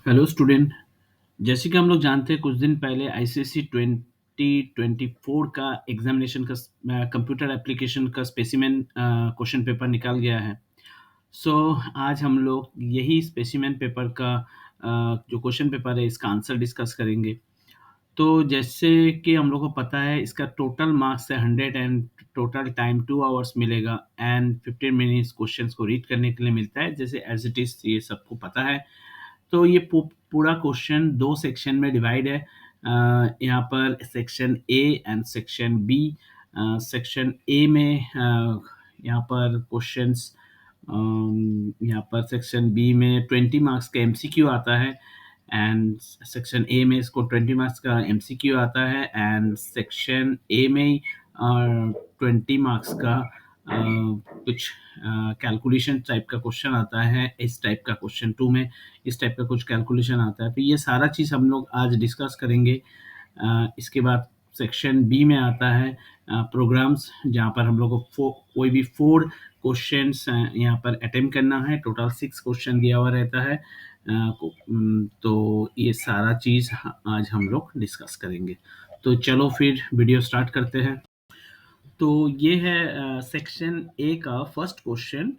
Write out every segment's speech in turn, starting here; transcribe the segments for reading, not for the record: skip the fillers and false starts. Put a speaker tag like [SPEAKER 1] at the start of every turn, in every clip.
[SPEAKER 1] Hello student. जैसे कि हम लोग जानते हैं कुछ दिन पहले आईसीएसई 2024 का एग्जामिनेशन का कंप्यूटर एप्लीकेशन का स्पेसिमेन क्वेश्चन पेपर निकाल गया है। सो आज हम लोग यही स्पेसिमेन पेपर का जो क्वेश्चन पेपर है इसका आंसर डिस्कस करेंगे। तो जैसे कि हम लोग को पता है इसका टोटल मार्क्स है 100 एंड टोटल टाइम 2 आवर्स मिलेगा एंड 15 मिनट्स क्वेश्चंस को रीड करने के लिए मिलता है, जैसे एज इट इज ये सबको पता है। तो ये पूरा क्वेश्चन दो सेक्शन में डिवाइड है। यहाँ पर section A and section B. Section A में यहाँ पर क्वेश्चंस, यहाँ पर सेक्शन बी में 20 मार्क्स का एमसीक्यू आता है एंड सेक्शन ए में इसको 20 मार्क्स का एमसीक्यू आता है एंड सेक्शन ए में 20 मार्क्स का कुछ कैलकुलेशन टाइप का क्वेश्चन आता है। इस टाइप का क्वेश्चन टू में इस टाइप का कुछ कैलकुलेशन आता है। तो ये सारा चीज़ हम लोग आज डिस्कस करेंगे। इसके बाद सेक्शन बी में आता है प्रोग्राम्स, जहाँ पर हम लोग को कोई भी 4 क्वेश्चंस यहाँ पर अटेम्प्ट करना है। टोटल 6 क्वेश्चन दिया हुआ रहता है। तो ये सारा चीज़ आज हम लोग डिस्कस करेंगे। तो चलो फिर वीडियो स्टार्ट करते हैं। तो ये है सेक्शन ए का फर्स्ट क्वेश्चन।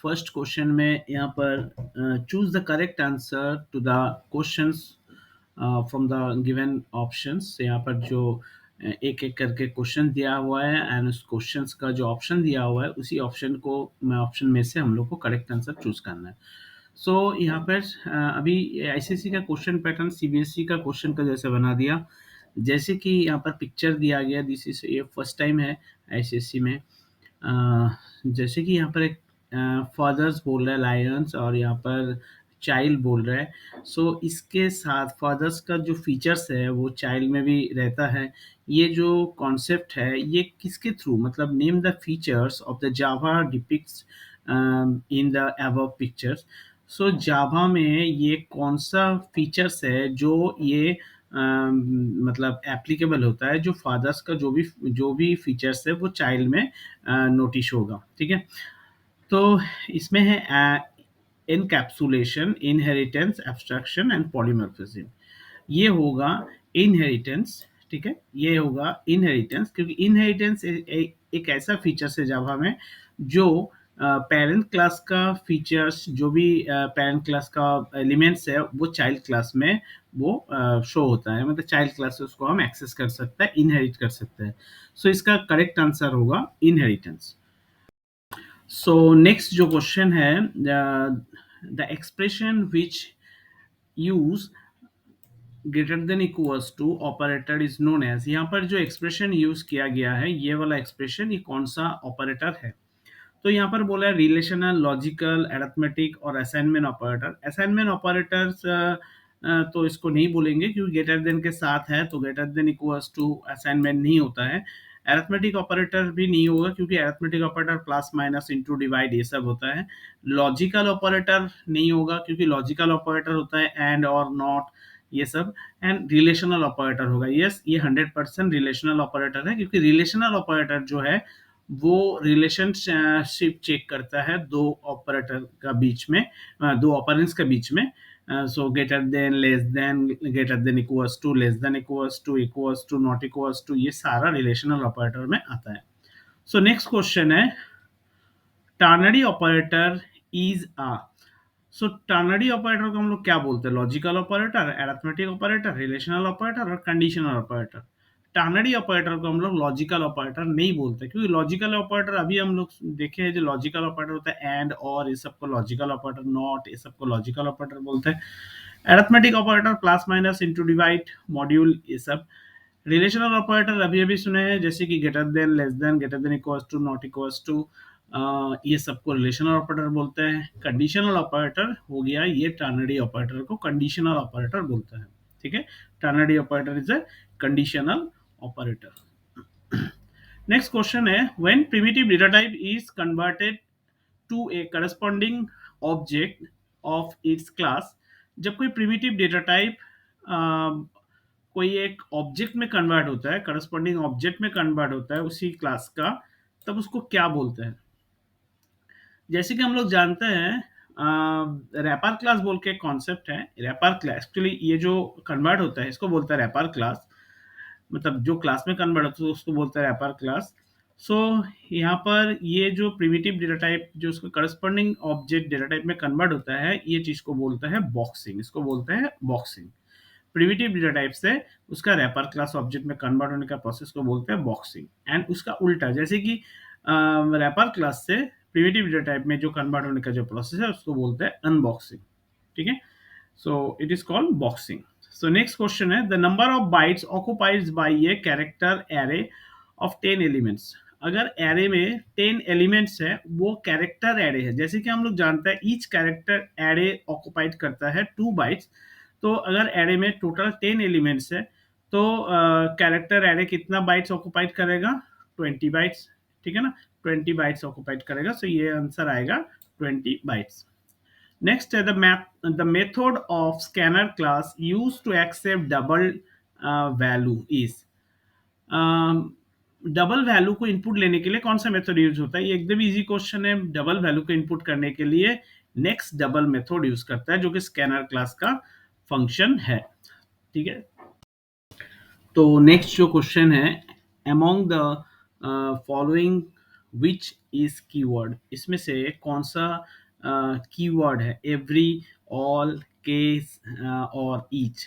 [SPEAKER 1] फर्स्ट क्वेश्चन में यहाँ पर choose the correct answer to the questions from the given options. यहाँ पर जो एक एक करके क्वेश्चन दिया हुआ है एंड उस क्वेश्चंस का जो ऑप्शन दिया हुआ है उसी ऑप्शन में से हम लोग को करेक्ट आंसर चूज करना है। सो यहाँ पर अभी आईसीएसई का क्वेश्चन पैटर्न सीबीएसई का क्वेश्चन का जैसे बना दिया। जैसे कि यहाँ पर पिक्चर दिया गया, दिस इज ये फर्स्ट टाइम है आईसीएसई में। जैसे कि यहाँ पर एक फादर्स बोल रहा है लायंस और यहाँ पर चाइल्ड बोल रहा है। सो इसके साथ फादर्स का जो फीचर्स है वो चाइल्ड में भी रहता है। ये जो कॉन्सेप्ट है ये किसके थ्रू, मतलब name the features of the Java depicts in the above pictures. So Java में ये कौन सा फीचर्स है जो ये मतलब एप्लीकेबल होता है, जो फादर्स का जो भी फीचर्स है वो चाइल्ड में नोटिस होगा। ठीक है। तो इसमें है encapsulation, inheritance, abstraction and polymorphism. ये होगा इनहेरिटेंस। ठीक है, ये होगा इनहेरिटेंस, क्योंकि इनहेरिटेंस एक ऐसा फीचर्स है जावा में जो पेरेंट क्लास का फीचर्स, जो भी पेरेंट क्लास का एलिमेंट्स है वो चाइल्ड क्लास में वो शो होता है, मतलब चाइल्ड क्लास से उसको हम एक्सेस कर सकते हैं, इनहेरिट कर सकते हैं। सो इसका करेक्ट आंसर होगा इनहेरिटेंस। सो नेक्स्ट जो क्वेश्चन है, the expression which use greater than equals to operator is known as. यहाँ पर जो एक्सप्रेशन यूज किया गया है ये वाला एक्सप्रेशन, ये कौन सा ऑपरेटर है? तो यहाँ पर बोला है रिलेशनल, लॉजिकल, अरिथमेटिक और असाइनमेंट ऑपरेटर। असाइनमेंट ऑपरेटर्स तो इसको नहीं बोलेंगे क्योंकि ग्रेटर देन के साथ है, तो greater than equals to assignment नहीं होता है। अरिथमेटिक ऑपरेटर भी नहीं होगा क्योंकि arithmetic operator plus minus into divide ये सब होता है। लॉजिकल ऑपरेटर नहीं होगा क्योंकि लॉजिकल ऑपरेटर होता है एंड और नॉट ये सब। एंड रिलेशनल ऑपरेटर होगा। यस, ये 100% रिलेशनल ऑपरेटर है, क्योंकि रिलेशनल ऑपरेटर जो है वो रिलेशनशिप चेक करता है दो ऑपरेटर का बीच में, दो ऑपरेंड्स के बीच में। So greater than, less than, greater than equals to, less than equals to, not equals to, ये सारा रिलेशनल ऑपरेटर में आता है। सो नेक्स्ट क्वेश्चन है ternary operator is a. So ternary operator को हम लोग क्या बोलते हैं? Logical operator, arithmetic operator, relational operator और कंडीशनल ऑपरेटर। टर्नरी ऑपरेटर को हम लोग लॉजिकल ऑपरेटर नहीं बोलते, क्योंकि लॉजिकल ऑपरेटर अभी हम लोग देखे हैं जो लॉजिकल ऑपरेटर होता है एंड और, ये सबको लॉजिकल ऑपरेटर, नॉट, ये सबको लॉजिकल ऑपरेटर बोलते हैं। Arithmetic operator plus minus into divide, module, ये सब। रिलेशनल ऑपरेटर अभी अभी सुने हैं जैसे कि greater than, less than, greater than equals to, not equals to, ये सबको रिलेशनल ऑपरेटर बोलते हैं। कंडीशनल ऑपरेटर हो गया ये टर्नरी ऑपरेटर को कंडीशनल ऑपरेटर बोलता है। ठीक है, ternary operator is a conditional operator. Next question है when primitive data type is converted to a corresponding object of its class. जब कोई प्रिमिटिव डेटा टाइप कोई एक ऑब्जेक्ट में कन्वर्ट होता है, करस्पॉन्डिंग ऑब्जेक्ट में कन्वर्ट होता है उसी क्लास का, तब उसको क्या बोलते हैं? जैसे कि हम लोग जानते हैं रैपर क्लास बोल के कॉन्सेप्ट है। रैपर क्लास एक्चुअली ये जो कन्वर्ट होता है इसको बोलता है रैपर क्लास, मतलब जो क्लास में कन्वर्ट होता है उसको बोलता है रैपर क्लास। सो यहाँ पर ये जो प्रिमिटिव डेटा टाइप जो उसका करस्पॉन्डिंग ऑब्जेक्ट डेटा टाइप में कन्वर्ट होता है, ये चीज को बोलता है बॉक्सिंग, इसको बोलते हैं बॉक्सिंग। प्रिमिटिव डेटा टाइप से उसका रैपर क्लास ऑब्जेक्ट में कन्वर्ट होने का प्रोसेस को बोलते हैं बॉक्सिंग। एंड उसका उल्टा, जैसे कि रैपर क्लास से प्रिमिटिव डेटा टाइप में जो कन्वर्ट होने का जो प्रोसेस है उसको बोलते हैं अनबॉक्सिंग। ठीक है, so it is called boxing. So next question है, the number of bytes occupied by a character array of 10 elements। अगर एरे में 10 एलिमेंट्स है, वो कैरेक्टर एरे है। जैसे कि हम लोग जानते हैं ईच कैरेक्टर एरे ऑक्युपाइड करता है 2 बाइट्स। तो अगर एरे में टोटल 10 एलिमेंट्स है तो कैरेक्टर एरे कितना बाइट्स ऑक्युपाइड करेगा? 20 बाइट्स। ठीक है ना, 20 बाइट्स ऑक्युपाइड करेगा। सो ये आंसर आएगा 20 bytes. Next, the method of scanner class used to accept double value is। Double value को इनपुट लेने के लिए कौन सा मेथड यूज होता है? ये एकदम इजी क्वेश्चन है। डबल वैल्यू को इनपुट करने के लिए नेक्स्ट डबल मेथड यूज करता है, जो कि स्कैनर क्लास का फंक्शन है। ठीक है, तो नेक्स्ट जो क्वेश्चन है, among the following which is keyword, इसमें से कौन सा कीवर्ड है? एवरी, ऑल, केस और ईच।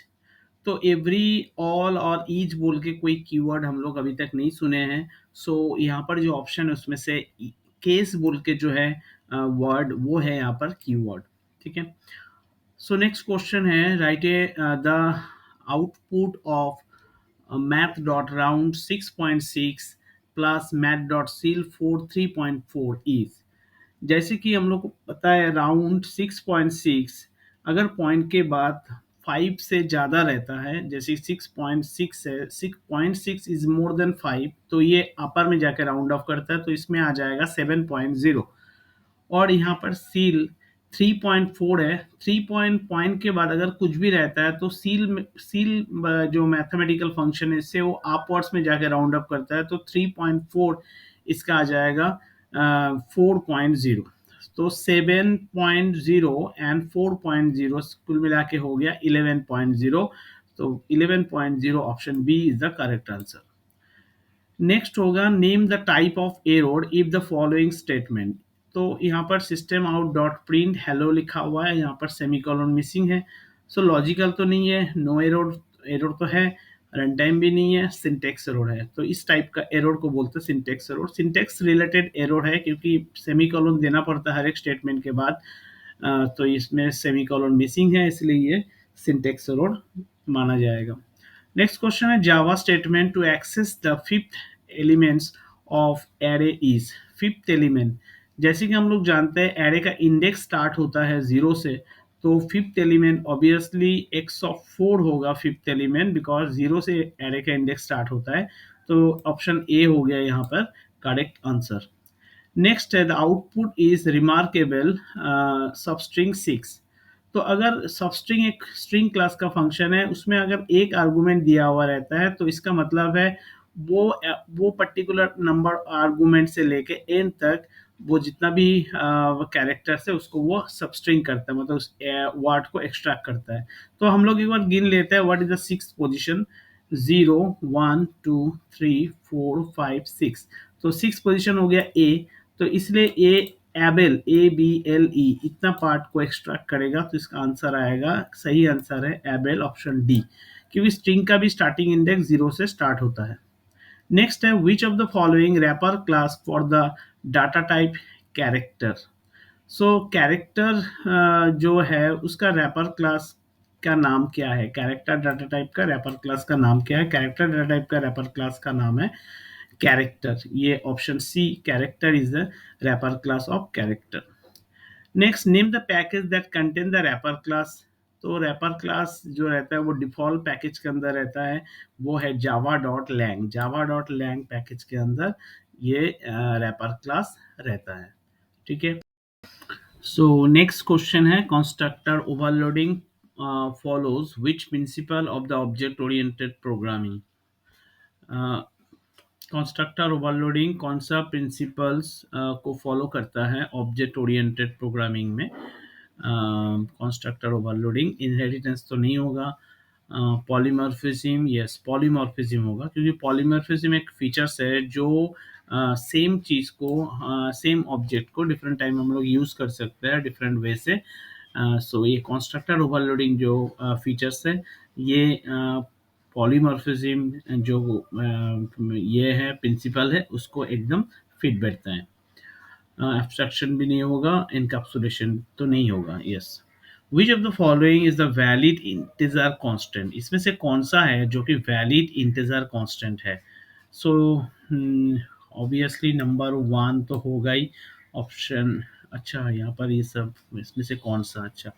[SPEAKER 1] तो एवरी, ऑल और ईच बोल के कोई कीवर्ड हम लोग अभी तक नहीं सुने हैं। सो यहाँ पर जो ऑप्शन है उसमें से केस बोल के जो है वर्ड, वो है यहाँ पर कीवर्ड। ठीक है, सो नेक्स्ट क्वेश्चन है, right A the output of math.round 6.6 plus math.seal 4 3.4 is. जैसे कि हम लोग को पता है राउंड 6.6 अगर पॉइंट के बाद 5 से ज़्यादा रहता है, जैसे 6.6 है, 6.6 इज मोर देन 5, तो ये अपर में जाकर राउंड ऑफ करता है, तो इसमें आ जाएगा 7.0। और यहाँ पर सील 3.4 है। 3 पॉइंट के बाद अगर कुछ भी रहता है तो सील जो मैथमेटिकल फंक्शन है इससे वो अपवर्ड्स में जाके राउंड अप करता है, तो 3.4 इसका आ जाएगा 4.0। तो 7.0 एंड 4.0 कुल मिला के हो गया 11.0। तो 11.0 option B is the correct answer. Next होगा, name the type of error if the following statement. तो यहाँ पर system out dot print hello लिखा हुआ है, यहाँ पर सेमीकोलन मिसिंग है। सो लॉजिकल तो नहीं है, नो एरर, एरर तो है, रन टाइम भी नहीं है, सिंटेक्स एरर है। तो इस टाइप का एरर को बोलते हैं syntax error. Syntax related error है क्योंकि सेमीकोलन देना पड़ता है हर एक स्टेटमेंट के बाद। तो इसमें सेमीकोलन मिसिंग है, इसलिए ये सिंटेक्स एरर माना जाएगा। नेक्स्ट क्वेश्चन है, Java statement to access the fifth elements of array is. Fifth element, जैसे कि हम लोग जानते हैं एरे का इंडेक्स स्टार्ट होता है 0 से, तो fifth element obviously x of 4 होगा। फिफ्थ एलिमेंट बिकॉज 0 से एरे का इंडेक्स स्टार्ट होता है, तो ऑप्शन ए हो गया यहाँ पर करेक्ट आंसर। नेक्स्ट है, the output is remarkable substring 6। तो अगर सबस्ट्रिंग एक स्ट्रिंग क्लास का फंक्शन है, उसमें अगर एक आर्गुमेंट दिया हुआ रहता है तो इसका मतलब है वो पर्टिकुलर नंबर आर्गुमेंट से लेके एन तक वो जितना भी कैरेक्टर्स है उसको वो सबस्ट्रिंग करता है, मतलब उस वर्ड को एक्सट्रैक्ट करता है। तो हम लोग एक बार गिन लेते हैं, what is the six position? 0 1 2 3 4 5 6। तो सिक्स पोजीशन हो गया ए, तो इसलिए A able, A B L E, इतना पार्ट को एक्सट्रैक्ट करेगा, तो इसका आंसर आएगा, सही आंसर है एबल ऑप्शन डी, क्योंकि स्ट्रिंग का भी स्टार्टिंग इंडेक्स 0 से स्टार्ट होता है। नेक्स्ट है, which of the following wrapper class for the data type character. So character जो है उसका रैपर क्लास का नाम क्या है? कैरेक्टर डाटा टाइप का रैपर क्लास का नाम क्या है? कैरेक्टर डाटा टाइप का रैपर क्लास का नाम है कैरेक्टर। ये option C, character is the wrapper class of character. Next, name the package that contain the wrapper class. तो रैपर क्लास जो रहता है वो डिफॉल्ट पैकेज के अंदर रहता है, वो है Java dot lang. Java dot lang package के अंदर ये रैपर क्लास रहता है। ठीक है, सो नेक्स्ट क्वेश्चन है, constructor overloading follows which principle of the object oriented programming. Constructor overloading कौन सा प्रिंसिपल्स को फॉलो करता है ऑब्जेक्ट ओरिएंटेड प्रोग्रामिंग में? कंस्ट्रक्टर ओवरलोडिंग, इनहेरिटेंस तो नहीं होगा। पॉलीमॉर्फिज्म, यस पॉलीमॉर्फिज्म होगा, क्योंकि पॉलीमॉर्फिज्म एक फीचर्स है जो सेम चीज़ को, सेम ऑब्जेक्ट को डिफरेंट टाइम हम लोग यूज़ कर सकते हैं डिफरेंट वे से। सो ये कंस्ट्रक्टर ओवरलोडिंग जो फीचर्स है, ये पॉलीमॉर्फिज्म जो ये है प्रिंसिपल है, उसको एकदम फिट बैठता है। एब्स्ट्रैक्शन भी नहीं होगा, इनकैप्सुलेशन तो नहीं होगा। Yes, which of the following is the valid integer constant, इसमें से कौन सा है जो कि वैलिड इंटीजर कांस्टेंट है? सो ऑब्वियसली नंबर वन तो होगा ही ऑप्शन। अच्छा यहाँ पर ये सब इसमें से कौन सा, अच्छा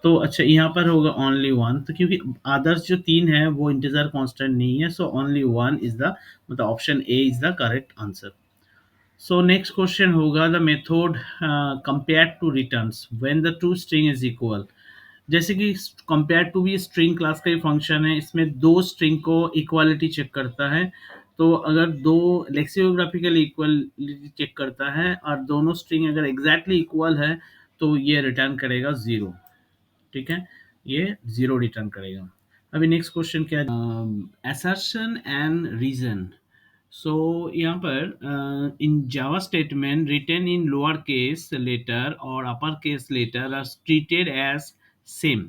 [SPEAKER 1] तो अच्छा यहाँ पर होगा ओनली वन, तो क्योंकि अदर्स जो तीन है वो इंटीजर कांस्टेंट नहीं है, so only one is the, मतलब option A is the correct answer. So next question होगा the method compare to returns when the two string is equal. जैसे कि कंपेयर टू भी स्ट्रिंग क्लास का ही function है, इसमें दो स्ट्रिंग को इक्वालिटी चेक करता है। तो अगर दो लेक्सियोग्राफिकल इक्वालिटी चेक करता है और दोनों स्ट्रिंग अगर एग्जैक्टली इक्वल है तो ये रिटर्न करेगा जीरो। ठीक है, ये जीरो रिटर्न करेगा। अभी नेक्स्ट क्वेश्चन क्या है, असर्शन एंड रीजन। सो यहाँ पर in Java statement written in lower case letter और upper case letter are treated as same.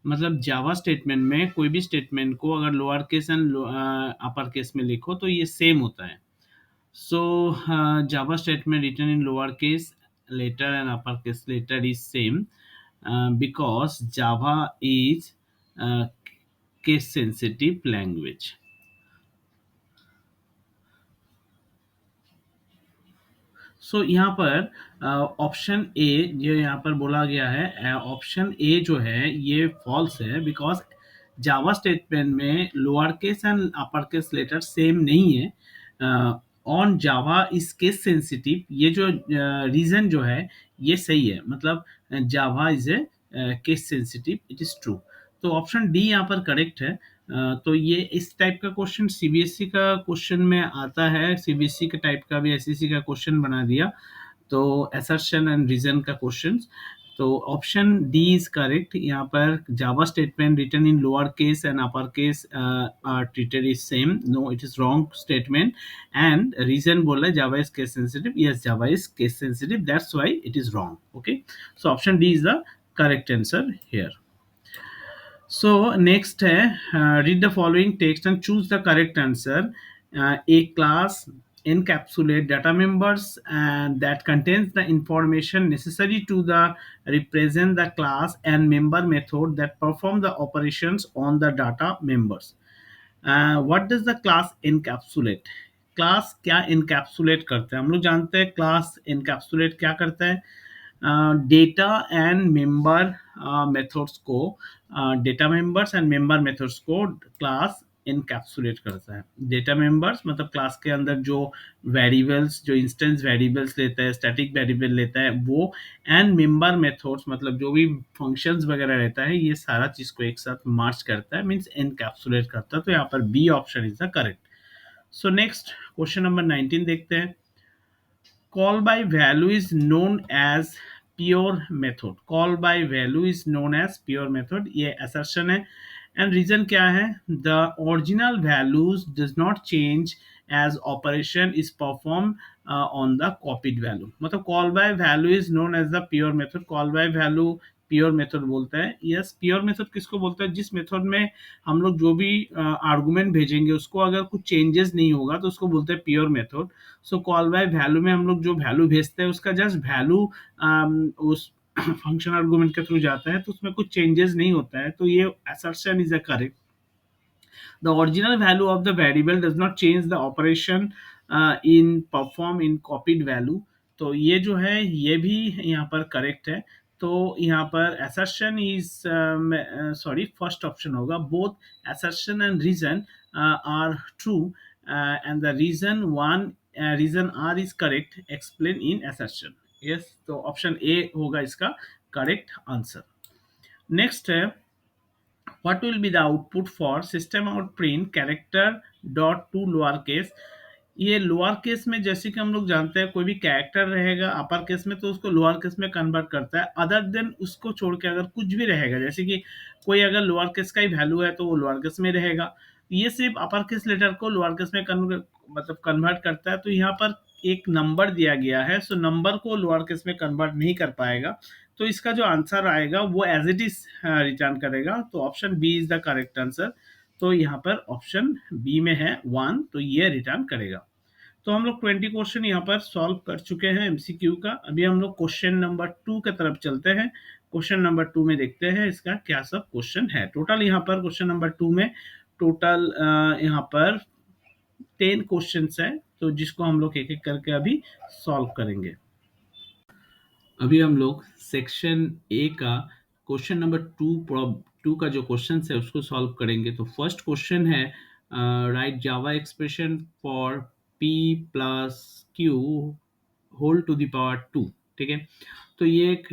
[SPEAKER 1] मतलब जावा स्टेटमेंट में कोई भी स्टेटमेंट को अगर lower case and upper case में लिखो तो ये सेम होता है। So Java statement written in lower case letter and upper case letter is same because Java is case sensitive language. So यहाँ पर ऑप्शन ए जो यहाँ पर बोला गया है, ऑप्शन ए जो है ये फॉल्स है, बिकॉज जावा स्टेटमेंट में lower case and upper case letter same नहीं है। On Java is case sensitive, ये जो रीजन जो है ये सही है, मतलब Java is a case sensitive, it is true. तो ऑप्शन डी यहाँ पर करेक्ट है। तो ये इस टाइप का क्वेश्चन सीबीएसई का क्वेश्चन में आता है, सीबीएसई के टाइप का भी एसएससी का क्वेश्चन बना दिया, तो असर्शन एंड रीजन का क्वेश्चन। तो ऑप्शन डी इज करेक्ट। यहाँ पर Java statement written in lower case and upper case are treated is same, no it is wrong statement. And reason बोला Java is case sensitive, yes Java is case sensitive, that's why it is wrong. Okay, so option D is the correct answer here. So next है read the following text and choose the correct answer. A class encapsulate data members and that contains the information necessary to the represent the class and member method that perform the operations on the data members. What does the class encapsulate, class क्या encapsulate करता है? हम लोग जानते हैं class encapsulate क्या करता है, डेटा एंड मेंबर मेथड्स को, data members and member methods को क्लास इनकैप्सुलेट करता है। डेटा मेंबर्स मतलब क्लास के अंदर जो वेरिएबल्स, जो इंस्टेंस वेरिएबल्स लेता है, स्टैटिक वेरिएबल लेता है वो, एंड मेंबर मेथड्स मतलब जो भी फंक्शंस वगैरह रहता है, ये सारा चीज को एक साथ मार्च करता है, मींस एनकैप्सुलेट करता है। तो यहाँ पर B option is the correct. So next question number 19 देखते हैं। Call by value is known as pure method, call by value is known as pure method, ये असर्शन है। एंड रीजन क्या है, the original values does not change as operation is perform on the copied value. मतलब call by value is known as the pure method, call by value pure method बोलता है। Yes, pure method किसको बोलता है, जिस method में हम लोग जो भी आर्गुमेंट भेजेंगे उसको अगर कुछ चेंजेस नहीं होगा तो उसको बोलते हैं pure method. So call by value में हम लोग जो वैल्यू भेजते हैं उसका जस्ट वैल्यू उस फंक्शन आर्गुमेंट के थ्रू जाता है, तो उसमें कुछ चेंजेस नहीं होता है, तो ये assertion is a correct। The original value of the variable does not change the operation in perform in copied value। तो ये जो है ये भी यहाँ पर करेक्ट है। तो यहाँ पर assertion is sorry first option होगा, both assertion and reason are true and the reason R is correct explain in assertion। yes, तो ऑप्शन ए होगा इसका करेक्ट आंसर। नेक्स्ट है what will be the output for system out print character dot to lowercase। ये lower case में जैसे कि हम लोग जानते हैं, कोई भी कैरेक्टर रहेगा अपर केस में तो उसको लोअर केस में कन्वर्ट करता है, अदर देन उसको छोड़ के अगर कुछ भी रहेगा, जैसे कि कोई अगर लोअर केस का ही वैल्यू है तो वो लोअर केस में रहेगा। ये सिर्फ अपर केस लेटर को लोअर केस में मतलब कन्वर्ट करता है। तो यहाँ पर एक नंबर दिया गया है, सो नंबर को लोअर केस में कन्वर्ट नहीं कर पाएगा। तो इसका जो आंसर आएगा वो एज इट इज रिटर्न करेगा। तो option B is the correct answer. तो यहाँ पर ऑप्शन बी में है 1, तो ये रिटर्न करेगा। तो हम लोग 20 क्वेश्चन यहाँ पर सॉल्व कर चुके हैं एमसीक्यू का। अभी हम लोग क्वेश्चन नंबर 2 की तरफ चलते हैं। क्वेश्चन नंबर 2 में देखते हैं इसका क्या सब क्वेश्चन है। टोटल यहाँ पर क्वेश्चन नंबर 2 में टोटल यहाँ पर 10 क्वेश्चंस है, तो जिसको हम लोग एक एक करके अभी सॉल्व करेंगे। अभी हम लोग सेक्शन ए का क्वेश्चन नंबर 2 का जो क्वेश्चन है उसको सॉल्व करेंगे। तो फर्स्ट क्वेश्चन है write Java expression for P plus Q whole to the power 2। ठीक है, तो ये एक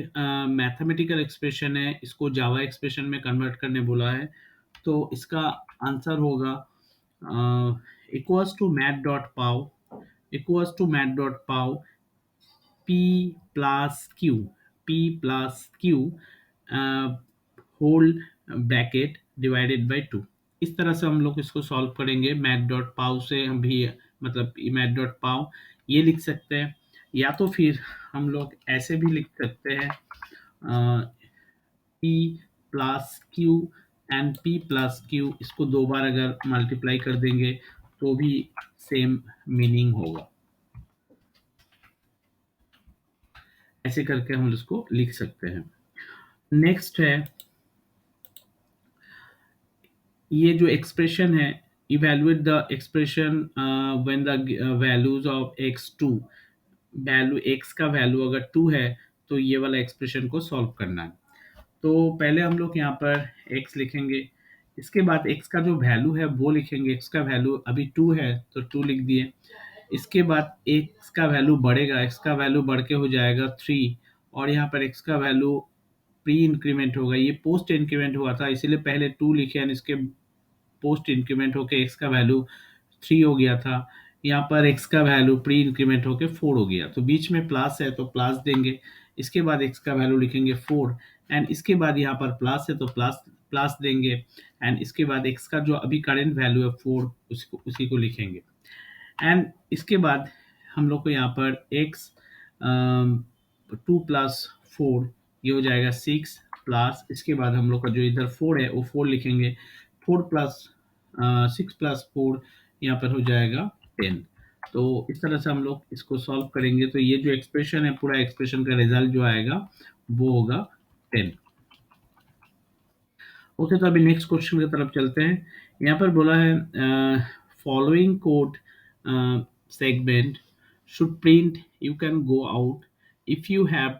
[SPEAKER 1] मैथमेटिकल एक्सप्रेशन है, इसको जावा एक्सप्रेशन में कन्वर्ट करने बोला है। तो इसका आंसर होगा equals to math dot pow P plus Q, P plus Q whole bracket divided by 2। इस तरह से हम लोग इसको सॉल्व करेंगे। मैथ डॉट पाव से हम भी मतलब मैथ डॉट पाव ये लिख सकते हैं, या तो फिर हम लोग ऐसे भी लिख सकते हैं P plus Q and P plus Q, इसको दो बार अगर मल्टीप्लाई कर देंगे तो भी सेम मीनिंग होगा। ऐसे करके हम इसको लिख सकते हैं। नेक्स्ट है ये जो एक्सप्रेशन है, evaluate the expression when the values of x2, value x का वैल्यू अगर 2 है तो ये वाला एक्सप्रेशन को सॉल्व करना है। तो पहले हम लोग यहाँ पर x लिखेंगे, इसके बाद x का जो वैल्यू है वो लिखेंगे। x का वैल्यू अभी 2 है तो 2 लिख दिए। इसके बाद x का वैल्यू बढ़ेगा, x का वैल्यू बढ़ के हो जाएगा 3, और यहाँ पर x का वैल्यू प्री इंक्रीमेंट होगा, ये पोस्ट इंक्रीमेंट हुआ था इसीलिए पहले 2 लिखे और इसके पोस्ट इंक्रीमेंट होके x का वैल्यू 3 हो गया था। यहाँ पर x का वैल्यू प्री इंक्रीमेंट होके 4 हो गया, तो बीच में प्लस है तो प्लस देंगे। इसके बाद x का वैल्यू लिखेंगे 4, एंड इसके बाद यहाँ पर प्लस है तो प्लस प्लस देंगे, एंड इसके बाद x का जो अभी करेंट वैल्यू है 4, उसी को लिखेंगे। एंड इसके बाद हम लोग को यहाँ पर x 2 प्लस 4 ये हो जाएगा 6, प्लस इसके बाद हम लोग का जो इधर 4 है वो 4 लिखेंगे। 4 प्लस 6 प्लस 4 यहाँ पर हो जाएगा 10। तो इस तरह से हम लोग इसको सॉल्व करेंगे, तो ये जो एक्सप्रेशन है पूरा एक्सप्रेशन का रिजल्ट जो आएगा वो होगा 10। ओके, तो अभी नेक्स्ट क्वेश्चन की तरफ चलते हैं। यहाँ पर बोला है following code segment should print you can go out if you have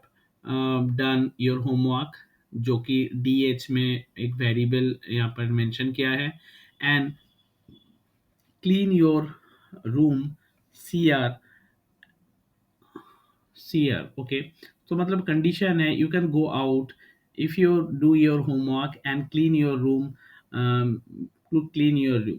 [SPEAKER 1] done your homework, जो कि डी एच में एक वेरिएबल यहाँ पर मेंशन किया है, and clean your room C R CR। Okay, तो मतलब कंडीशन है you can go out if you do your homework and clean your room, to clean your room.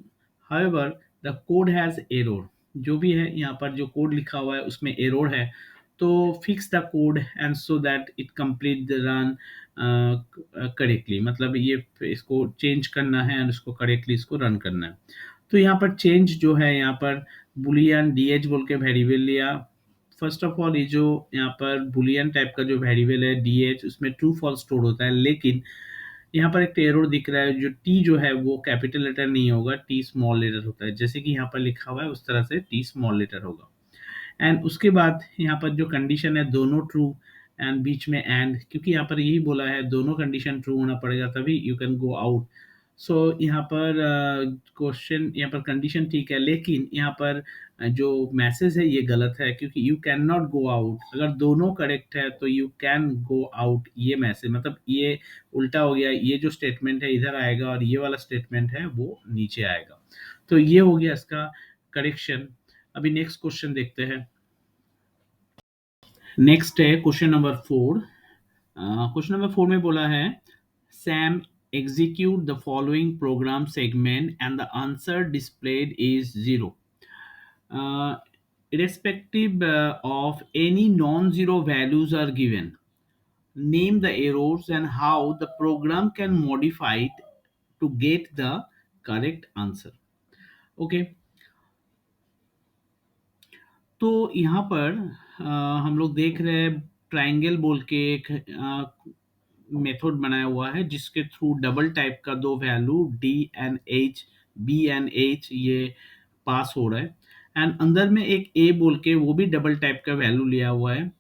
[SPEAKER 1] However the code has error, जो भी है यहाँ पर जो code लिखा हुआ है उसमें एरर है, तो fix the code and so that it complete the run correctly, मतलब ये इसको चेंज करना है एंड उसको करेक्टली इसको रन करना है। तो यहाँ पर चेंज जो है यहाँ पर बुलियन डीएच बोल के वेरिएबल लिया। फर्स्ट ऑफ ऑल ये जो यहाँ पर बुलियन टाइप का जो वेरिएबल है डीएच, उसमें ट्रू फॉल्स स्टोर होता है, लेकिन यहाँ पर एक एरर दिख रहा है, जो टी जो है वो कैपिटल लेटर नहीं होगा, टी स्मॉल लेटर होता है, जैसे कि यहाँ पर लिखा हुआ है उस तरह से टी स्मॉल लेटर होगा। एंड उसके बाद यहाँ पर जो कंडीशन है दोनों ट्रू, एंड बीच में एंड, क्योंकि यहाँ पर यही बोला है दोनों कंडीशन ट्रू होना पड़ेगा तभी यू कैन गो आउट। सो यहाँ पर क्वेश्चन यहाँ पर कंडीशन ठीक है, लेकिन यहाँ पर जो मैसेज है ये गलत है, क्योंकि you can not go out, अगर दोनों करेक्ट है तो यू कैन गो आउट, ये मैसेज मतलब ये उल्टा हो गया, ये जो स्टेटमेंट है इधर आएगा और ये वाला स्टेटमेंट है वो नीचे आएगा। तो ये हो गया इसका करेक्शन। अभी नेक्स्ट क्वेश्चन देखते हैं। नेक्स्ट है क्वेश्चन नंबर 4। क्वेश्चन नंबर 4 में बोला है Sam execute the following program segment and the answer displayed is 0। irrespective of any non-zero values are given, name the errors and how the program can modify it to get the correct answer. Okay, तो यहाँ पर हम लोग देख रहे हैं triangle बोल के एक मेथड बनाया हुआ है जिसके थ्रू डबल टाइप का दो value D and H, B and H ये पास हो रहा है। एंड अंदर में एक ए बोल के वो भी डबल टाइप का वैल्यू लिया हुआ है।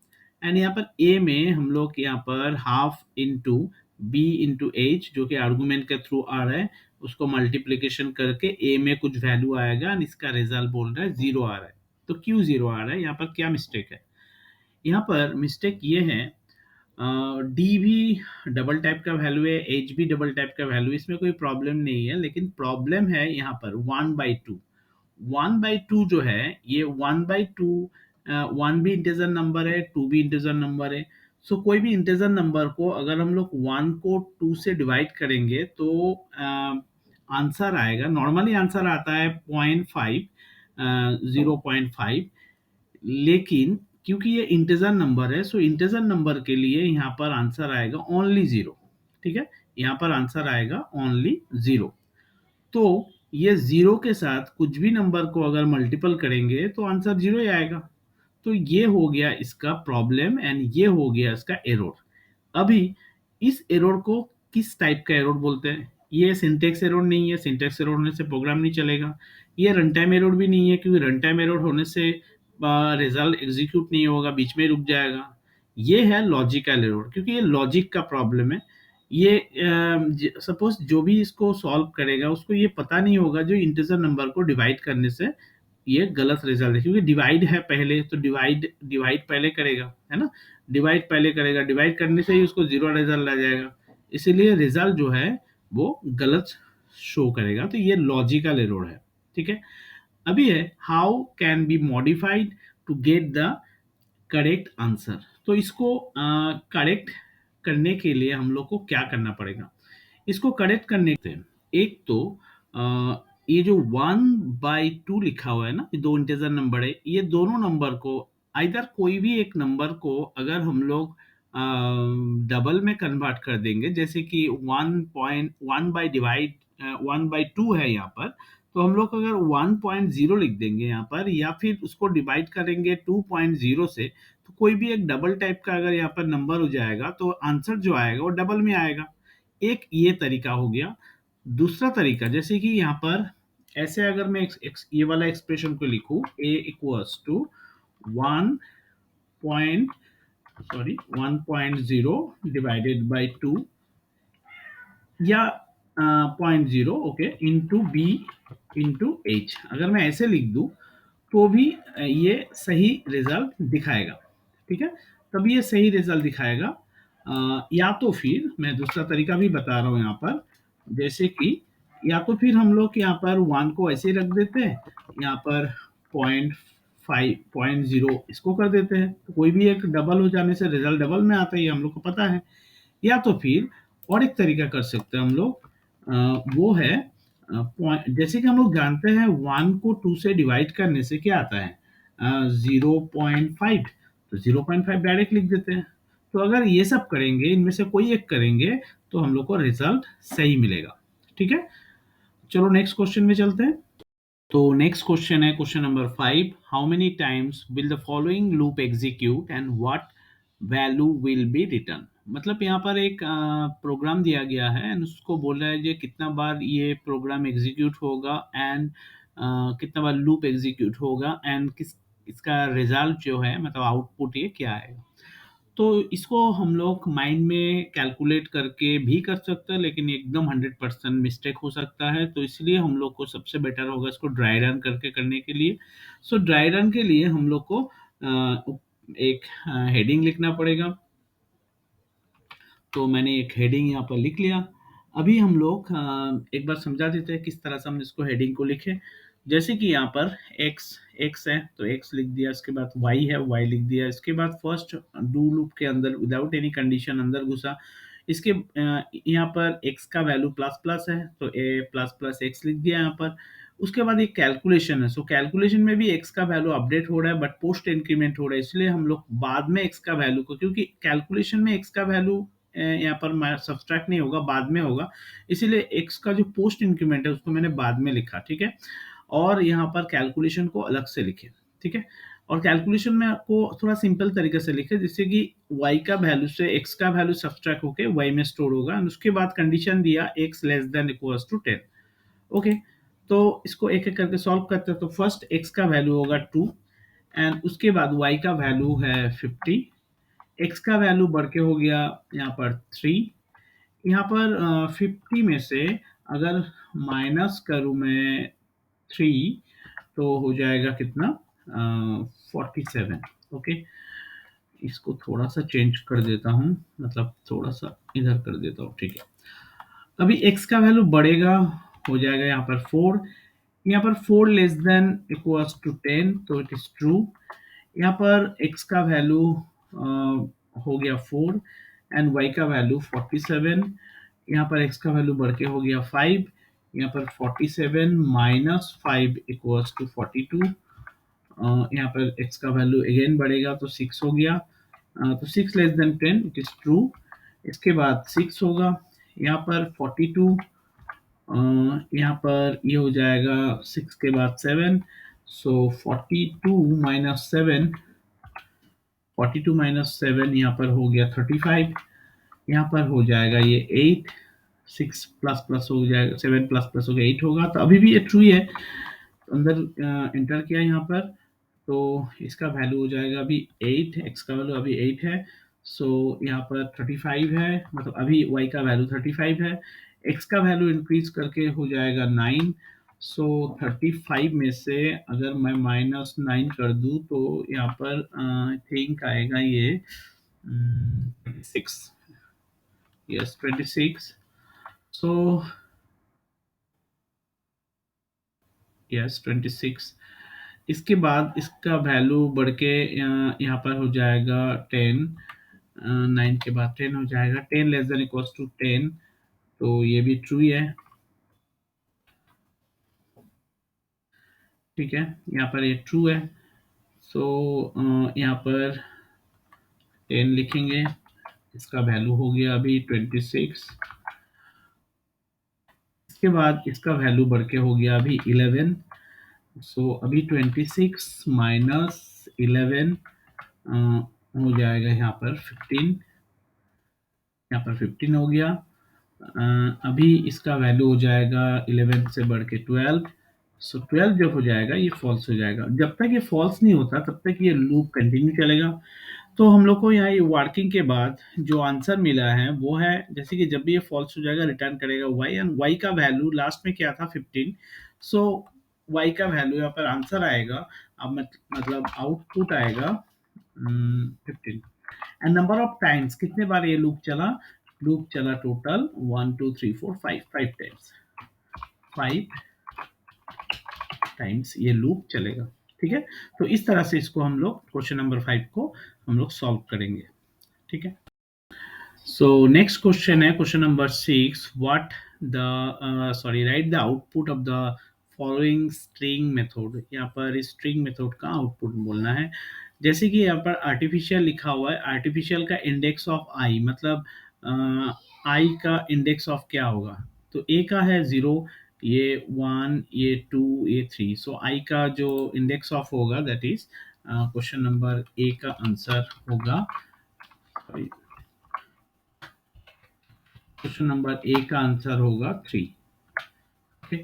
[SPEAKER 1] एंड यहाँ पर ए में हम लोग यहाँ पर half into B into H जो कि आर्गुमेंट के थ्रू आ रहा है उसको मल्टीप्लीकेशन करके ए में कुछ वैल्यू आएगा एंड इसका रिजल्ट बोल रहा है जीरो आ रहा है। तो क्यों जीरो आ रहा है, यहाँ पर क्या मिस्टेक है? यहाँ पर मिस्टेक ये है, डी भी डबल टाइप का वैल्यू है, एच भी डबल टाइप का वैल्यू, इसमें कोई प्रॉब्लम नहीं है, लेकिन प्रॉब्लम है यहाँ पर 1/2। 1/2 जो है ये 1/2, 1 भी इंटीजर नंबर है, 2 भी इंटीजर नंबर है। सो कोई भी इंटीजर नंबर को अगर हम लोग 1 को 2 से डिवाइड करेंगे तो आंसर आएगा, नॉर्मली आंसर आता है 0.5, 0.5, लेकिन क्योंकि ये इंटीजर नंबर है सो इंटीजर नंबर के लिए यहाँ पर आंसर आएगा ओनली जीरो। ठीक है, यहाँ पर आंसर आएगा ओनली जीरो। तो ये जीरो के साथ कुछ भी नंबर को अगर मल्टीपल करेंगे तो आंसर जीरो ही आएगा। तो ये हो गया इसका प्रॉब्लम एंड ये हो गया इसका एरर। अभी इस एरर को किस टाइप का एरर बोलते हैं? ये सिंटेक्स एरर नहीं है, सिंटेक्स एरर होने से प्रोग्राम नहीं चलेगा। ये रन टाइम एरर भी नहीं है क्योंकि रन टाइम एरर होने से रिजल्ट एग्जीक्यूट नहीं होगा, बीच में रुक जाएगा। ये है लॉजिकल एरर क्योंकि ये लॉजिक का प्रॉब्लम है। ये सपोज जो भी इसको सॉल्व करेगा उसको ये पता नहीं होगा जो इंटीजर नंबर को डिवाइड करने से ये गलत रिजल्ट है, क्योंकि डिवाइड है पहले तो डिवाइड डिवाइड पहले करेगा, है ना, डिवाइड पहले करेगा, डिवाइड करने से ही उसको जीरो रिजल्ट आ जाएगा, इसीलिए रिजल्ट जो है वो गलत शो करेगा। तो ये लॉजिकल एरर है। ठीक है, अभी है how can B modified to get the correct answer. तो इसको करेक्ट करने के लिए हम लोग को क्या करना पड़ेगा? इसको करेक्ट करने के एक तो ये जो 1/2 लिखा हुआ है ना, ये दो इंटीजर नंबर है, ये दोनों नंबर को आइदर कोई भी एक नंबर को अगर हम लोग डबल में कन्वर्ट कर देंगे, जैसे कि 1.1 बाई डिवाइड 1/2 है यहाँ पर, तो हम लोग अगर 1.0 लिख देंगे यहाँ पर या फिर उसको डिवाइड करेंगे 2.0 से, तो कोई भी एक डबल टाइप का अगर यहाँ पर नंबर हो जाएगा तो आंसर जो आएगा वो डबल में आएगा। एक ये तरीका हो गया। दूसरा तरीका जैसे कि यहाँ पर ऐसे अगर मैं ये वाला एक्सप्रेशन को लिखूं a equals to 1.0 divided by 2 या 0.0 okay into B into H, अगर मैं ऐसे लिख दूं तो भी ये सही रिजल्ट दिखाएगा। ठीक है, तब ये सही रिजल्ट दिखाएगा। या तो फिर मैं दूसरा तरीका भी बता रहा हूँ यहाँ पर, जैसे कि या तो फिर हम लोग यहाँ पर 1 को ऐसे ही रख देते हैं, यहाँ पर 0.5 0.0 इसको कर देते हैं, तो कोई भी एक डबल हो जाने से रिजल्ट डबल में आता है, ये हम लोग को पता है। या तो फिर और एक तरीका कर सकते हैं हम लोग, वो है जैसे कि हम लोग जानते हैं 1 को 2 से डिवाइड करने से क्या आता है 0.5, तो 0.5 डायरेक्ट लिख देते हैं। तो अगर ये सब करेंगे, इनमें से कोई एक करेंगे तो हम लोग को रिजल्ट सही मिलेगा। ठीक है, चलो नेक्स्ट क्वेश्चन में चलते हैं। तो नेक्स्ट क्वेश्चन है question number 5, how many times will the following loop execute and what value will be return. मतलब यहाँ पर एक प्रोग्राम दिया गया है एंड उसको बोल रहा है कि कितना बार ये प्रोग्राम एग्जीक्यूट होगा एंड कितना बार लूप एग्जीक्यूट होगा एंड किस इसका रिजल्ट जो है मतलब आउटपुट ये क्या है। तो इसको हम लोग माइंड में कैलकुलेट करके भी कर सकते हैं, लेकिन एकदम 100% मिस्टेक हो सकता है, तो इसलिए हम लोग को सबसे बेटर होगा इसको ड्राई रन करके करने के लिए। सो ड्राई रन के लिए हम लोग को एक हेडिंग लिखना पड़ेगा। तो मैंने एक हेडिंग यहाँ पर लिख लिया। अभी हम लोग एक बार समझा देते हैं किस तरह से हम इसको हेडिंग को लिखें। जैसे कि यहाँ पर x है तो x लिख दिया, इसके बाद y है y लिख दिया, इसके बाद फर्स्ट डू लूप के अंदर विदाउट एनी कंडीशन अंदर घुसा, इसके यहाँ पर x का वैल्यू प्लस प्लस है तो a प्लस प्लस x लिख दिया यहाँ पर। उसके बाद एक कैलकुलेशन है। सो कैलकुलेशन में भी एक्स का वैल्यू अपडेट हो रहा है, बट पोस्ट इंक्रीमेंट हो रहा है, इसलिए हम लोग बाद में एक्स का वैल्यू को, क्योंकि कैलकुलेशन में एक्स का वैल्यू यहाँ पर सब्सट्रैक्ट नहीं होगा, बाद में होगा, इसीलिए एक्स का जो पोस्ट इंक्रीमेंट है उसको मैंने बाद में लिखा, ठीक है। और यहाँ पर कैलकुलेशन को अलग से लिखे, ठीक है। और कैलकुलेशन में आपको थोड़ा सिंपल तरीके से लिखे, जिससे कि y का वैल्यू से x का वैल्यू सब्सट्रैक्ट होके y में स्टोर होगा, और उसके बाद कंडीशन दिया x less than equals to 10। Okay, तो इसको एक एक करके सॉल्व करते हैं। तो फर्स्ट x का वैल्यू होगा 2, एंड उसके बाद y का वैल्यू है 50, x का वैल्यू बढ़ के हो गया यहाँ पर 3। यहाँ पर 50 में से अगर माइनस करूँ मैं 3, तो हो जाएगा कितना, 47। ओके, इसको थोड़ा सा चेंज कर देता हूँ, मतलब थोड़ा सा इधर कर देता हूँ, ठीक है। अभी x का वैल्यू बढ़ेगा, हो जाएगा यहाँ पर 4। यहाँ पर 4 लेस देन इक्वल्स टू 10, तो इट इज ट्रू। यहाँ पर x का वैल्यू हो गया 4 एंड y का वैल्यू 47। यहाँ पर x का वैल्यू बढ़ के हो गया 5। यहाँ पर 47 माइनस 5 इक्वल्स टू 42। यहाँ पर x का वैल्यू अगेन बढ़ेगा तो 6 हो गया। तो 6 less than 10, it is true. इसके बाद 6 होगा, यहाँ पर 42, यहाँ पर ये हो जाएगा 6 के बाद 7, सो 42 माइनस 7 यहाँ पर हो गया 35। यहाँ पर हो जाएगा ये 8, 6 प्लस प्लस हो जाएगा, 7 प्लस प्लस हो गया 8 होगा, तो अभी भी ये ट्रू है। अंदर इंटर किया यहाँ पर, तो इसका वैल्यू हो जाएगा अभी 8, एक्स का वैल्यू अभी 8 है, सो यहाँ पर 35 है, मतलब अभी y का वैल्यू 35 है, x का वैल्यू इंक्रीज करके हो जाएगा 9। सो 35 में से अगर मैं -9 कर दूं, तो यहाँ पर आई थिंक आएगा ये 26, यस 26। So yes 26। इसके बाद इसका वैल्यू बढ़ के यहाँ पर हो जाएगा 10, 9 के बाद 10 हो जाएगा, 10 लेस देन इक्वल्स टू 10, तो ये भी ट्रू है, ठीक है। यहाँ पर ये ट्रू है, सो यहाँ पर 10 लिखेंगे, इसका वैल्यू हो गया अभी 26। इसके बाद इसका वैल्यू बढ़ के हो गया अभी 11, सो अभी 26 माइनस 11 हो जाएगा यहाँ पर 15, यहाँ पर 15 हो गया। अभी इसका वैल्यू हो जाएगा 11 से बढ़ के 12, सो 12 जब हो जाएगा ये फॉल्स हो जाएगा। जब तक ये फॉल्स नहीं होता तब तक ये लूप कंटिन्यू चलेगा। तो हम लोग को यहाँ ये वर्किंग के बाद जो आंसर मिला है वो है, जैसे कि जब भी ये फॉल्स हो जाएगा रिटर्न करेगा y, एंड y का वैल्यू लास्ट में क्या था 15, सो y का वैल्यू यहाँ पर आंसर आएगा, अब मतलब आउटपुट आएगा 15। एंड नंबर ऑफ टाइम्स, कितने बार ये लूप चला टोटल 1 2 3 4 5 टाइम्स, 5 टाइम्स ये लूप चलेगा, ठीक है। तो इस तरह से इसको हम लोग क्वेश्चन नंबर 5 को हम लोग सॉल्व करेंगे, ठीक है। सो नेक्स्ट क्वेश्चन है question number 6, what the sorry right the output of the following string method. यहाँ पर स्ट्रिंग मेथड का आउटपुट बोलना है। जैसे कि यहाँ पर आर्टिफिशियल लिखा हुआ है, आर्टिफिशियल का इंडेक्स ऑफ आई, मतलब आई का इंडेक्स ऑफ क्या होगा, तो ए का है 0, ये 1, ये 2, ये 3, सो आई का जो इंडेक्स ऑफ होगा that is question number A का आंसर होगा, क्वेश्चन नंबर ए का आंसर होगा 3, okay.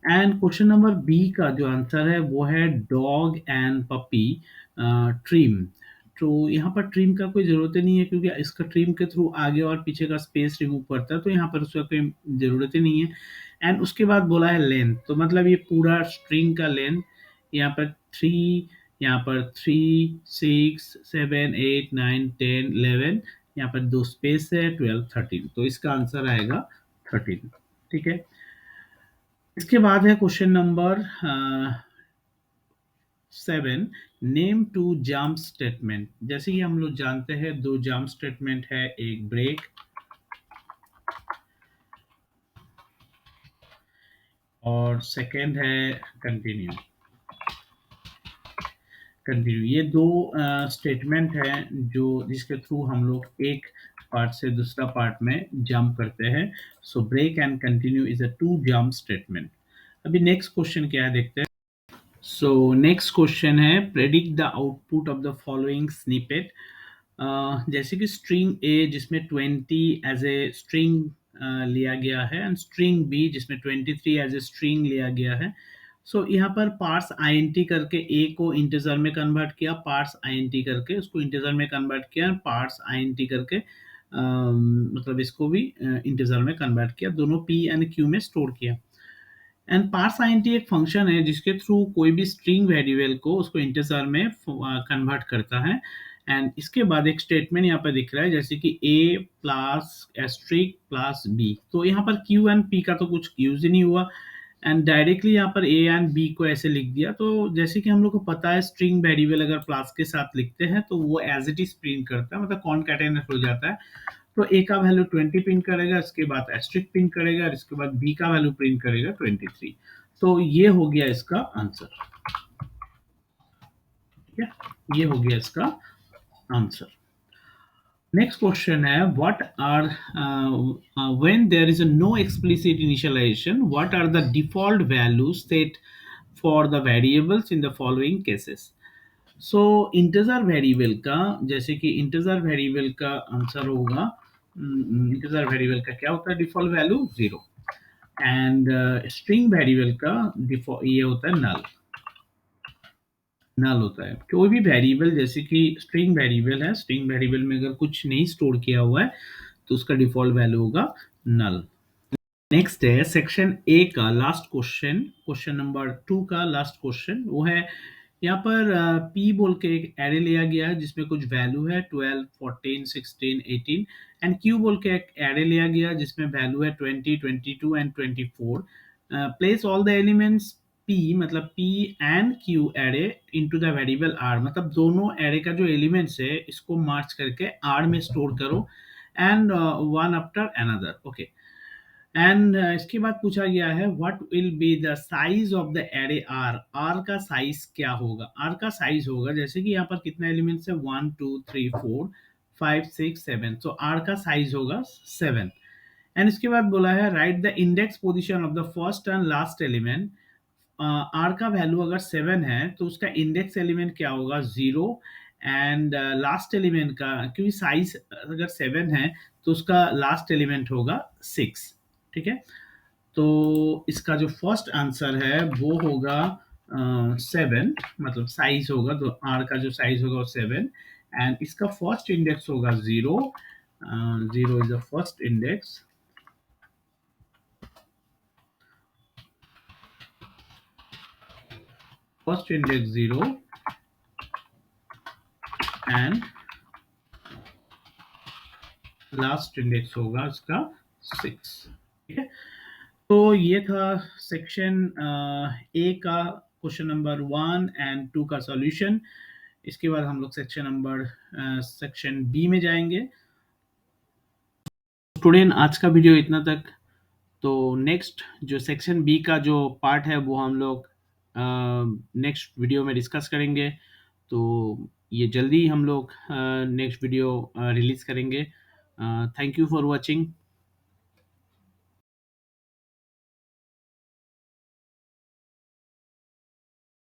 [SPEAKER 1] And question number B का जो आंसर है वो है डॉग एंड पपी ट्रिम। तो यहाँ पर ट्रिम का कोई ज़रूरत ही नहीं है, क्योंकि इसका ट्रिम के थ्रू आगे और पीछे का स्पेस रिमूव करता है, तो यहाँ पर उसका कोई ज़रूरत ही नहीं है। एंड उसके बाद बोला है लेंथ, तो मतलब ये पूरा स्ट्रिंग का लेंथ, यहाँ पर 3, यहाँ पर 3 6 7 8 9 10 11, यहाँ पर 2 स्पेस है 12 13, तो इसका आंसर आएगा 13, ठीक है। इसके बाद है question number 7, name two jump statement. जैसे कि हम लोग जानते हैं दो जंप स्टेटमेंट है, एक ब्रेक और सेकंड है कंटिन्यू। कंटिन्यू ये दो स्टेटमेंट है जो जिसके थ्रू हम लोग एक पार्ट से दूसरा पार्ट में जंप करते हैं। So break and continue is a two jump statement. अभी नेक्स्ट क्वेश्चन क्या है देखते हैं। सो नेक्स्ट क्वेश्चन है predict the output of the following snippet. जैसे कि स्ट्रिंग ए जिसमें 20 एज ए स्ट्रिंग लिया गया है एंड स्ट्रिंग बी जिसमें 23 एज ए स्ट्रिंग लिया गया है। सो यहाँ पर पार्स आईएनटी करके ए को इंटीजर में कन्वर्ट किया, पार्स आईएनटी करके उसको इंटीजर में कन्वर्ट किया, पार्स आईएनटी करके मतलब इसको भी इंटीजर में कन्वर्ट किया, दोनों पी एंड क्यू में स्टोर किया। एंड पार्स आईएनटी एक फंक्शन है जिसके थ्रू कोई भी स्ट्रिंग वेरिएबल को उसको इंटीजर में कन्वर्ट करता है। एंड इसके बाद एक स्टेटमेंट यहाँ पर दिख रहा है जैसे कि a plus asterisk plus b। तो यहाँ पर q एंड p का तो कुछ यूज ही नहीं हुआ एंड डायरेक्टली यहाँ पर a एंड b को ऐसे लिख दिया। तो जैसे कि हम लोग को पता है स्ट्रिंग वेरिएबल अगर प्लस के साथ लिखते हैं तो वो एज इट इज प्रिंट करता है, मतलब कॉनकैटेनेट हो जाता है। तो ए का वैल्यू 20 प्रिंट करेगा, इसके बाद एस्ट्रिक प्रिंट करेगा और इसके बाद बी का वैल्यू प्रिंट करेगा 23। तो ये हो गया इसका आंसर। ठीक है, ये हो गया इसका आंसर। नेक्स्ट क्वेश्चन है what are when there is no explicit initialization what are the default values set for the variables in the following cases. So integer variable का, जैसे कि इंटीजर वेरिएबल का आंसर होगा, इंटीजर वेरिएबल का क्या होता है default value 0 and string variable का डिफॉल्ट ये होता है नल। नल होता है कोई भी वेरिएबल, जैसे कि स्ट्रिंग वेरिएबल है, स्ट्रिंग वेरिएबल में अगर कुछ नहीं स्टोर किया हुआ है तो उसका डिफॉल्ट वैल्यू होगा नल। नेक्स्ट है सेक्शन ए का लास्ट क्वेश्चन, क्वेश्चन नंबर 2 का लास्ट क्वेश्चन वो है यहाँ पर P बोल के एक एरे लिया गया है जिसमें कुछ वैल्यू है 12, 14, 16, 18 एंड Q बोल के एक एरे लिया गया है जिसमें वैल्यू है 20, 22 and 24। Place all the elements P मतलब P and Q array into the variable R, मतलब दोनों एरे का जो एलिमेंट्स है इसको मार्च करके R में स्टोर करो and one after another. Okay and इसके बाद पूछा गया है what will be the size of the array R. R का साइज क्या होगा? आर का साइज होगा जैसे कि यहाँ पर कितना एलिमेंट्स है 1 2 3 4 5 6 7, तो आर का साइज होगा 7। एंड इसके बाद बोला है right the index position of the first and last element. R का वैल्यू अगर 7 है तो उसका इंडेक्स एलिमेंट क्या होगा 0 एंड लास्ट एलिमेंट का, क्योंकि साइज अगर 7 है तो उसका लास्ट एलिमेंट होगा 6। ठीक है, तो इसका जो फर्स्ट आंसर है वो होगा 7, मतलब साइज होगा तो आर का जो साइज होगा वो 7 एंड इसका फर्स्ट इंडेक्स होगा 0। 0 is the first index, first index 0 and last index होगा इसका 6। ठीक है, तो ये था सेक्शन ए का क्वेश्चन नंबर 1 एंड 2 का सॉल्यूशन। इसके बाद हम लोग सेक्शन बी में जाएंगे। स्टूडेंट आज का वीडियो इतना तक। तो नेक्स्ट जो सेक्शन बी का जो पार्ट है वो हम लोग नेक्स्ट वीडियो में डिस्कस करेंगे। तो ये जल्दी हम लोग नेक्स्ट वीडियो रिलीज करेंगे। Thank you for watching.